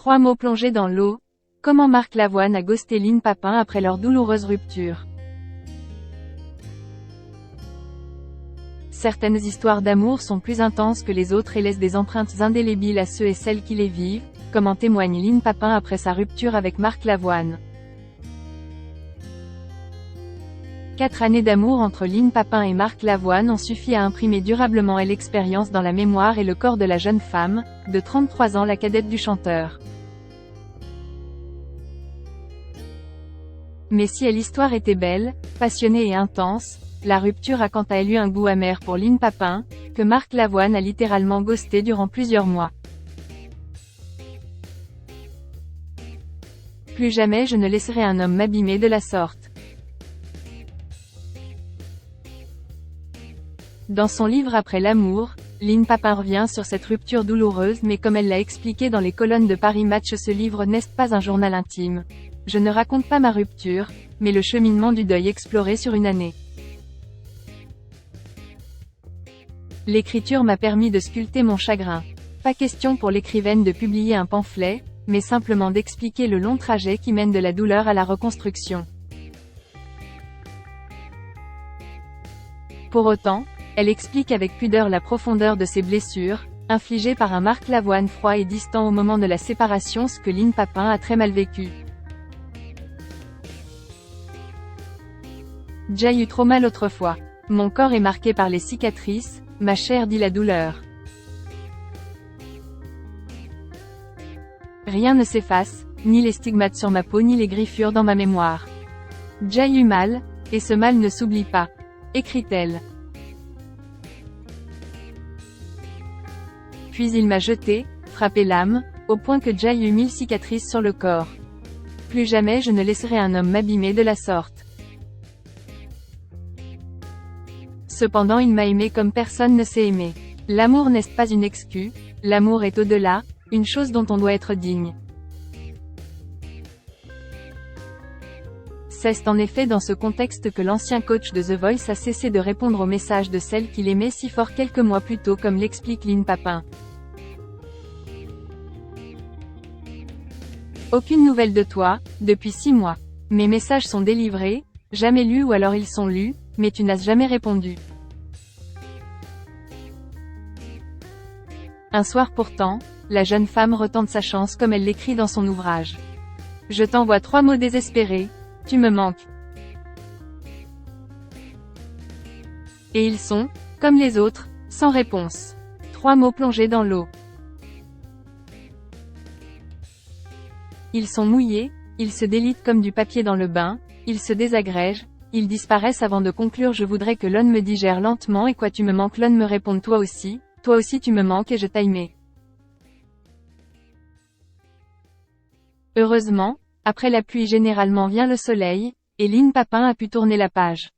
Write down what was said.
3 mots plongés dans l'eau. Comment Marc Lavoine a ghosté Lynn Papin après leur douloureuse rupture. Certaines histoires d'amour sont plus intenses que les autres et laissent des empreintes indélébiles à ceux et celles qui les vivent, comme en témoigne Lynn Papin après sa rupture avec Marc Lavoine. 4 années d'amour entre Lynn Papin et Marc Lavoine ont suffi à imprimer durablement l'expérience dans la mémoire et le corps de la jeune femme, de 33 ans, la cadette du chanteur. Mais si l'histoire était belle, passionnée et intense, la rupture a quant à elle eu un goût amer pour Lynn Papin, que Marc Lavoine a littéralement ghosté durant plusieurs mois. Plus jamais je ne laisserai un homme m'abîmer de la sorte. Dans son livre Après l'amour, Lynn Papin revient sur cette rupture douloureuse, mais comme elle l'a expliqué dans les colonnes de Paris Match, ce livre n'est pas un journal intime. Je ne raconte pas ma rupture, mais le cheminement du deuil exploré sur une année. L'écriture m'a permis de sculpter mon chagrin. Pas question pour l'écrivaine de publier un pamphlet, mais simplement d'expliquer le long trajet qui mène de la douleur à la reconstruction. Pour autant, elle explique avec pudeur la profondeur de ses blessures, infligées par un Marc Lavoine froid et distant au moment de la séparation, ce que Lynn Papin a très mal vécu. J'ai eu trop mal autrefois. Mon corps est marqué par les cicatrices, ma chair dit la douleur. Rien ne s'efface, ni les stigmates sur ma peau ni les griffures dans ma mémoire. J'ai eu mal, et ce mal ne s'oublie pas, écrit-elle. Puis il m'a jeté, frappé l'âme, au point que j'ai eu 1000 cicatrices sur le corps. Plus jamais je ne laisserai un homme m'abîmer de la sorte. Cependant il m'a aimé comme personne ne s'est aimé. L'amour n'est pas une excuse, l'amour est au-delà, une chose dont on doit être digne. C'est en effet dans ce contexte que l'ancien coach de The Voice a cessé de répondre aux messages de celle qu'il aimait si fort quelques mois plus tôt, comme l'explique Lynn Papin. Aucune nouvelle de toi, depuis 6 mois. Mes messages sont délivrés, jamais lus ou alors ils sont lus, mais tu n'as jamais répondu. Un soir pourtant, la jeune femme retente sa chance comme elle l'écrit dans son ouvrage. Je t'envoie 3 mots désespérés, tu me manques. Et ils sont, comme les autres, sans réponse. 3 mots plongés dans l'eau. Ils sont mouillés, ils se délitent comme du papier dans le bain, ils se désagrègent, ils disparaissent avant de conclure. Je voudrais que l'on me digère lentement et quoi tu me manques. L'on me réponde toi aussi tu me manques et je t'ai aimé. Heureusement, après la pluie généralement vient le soleil, et Lynn Papin a pu tourner la page.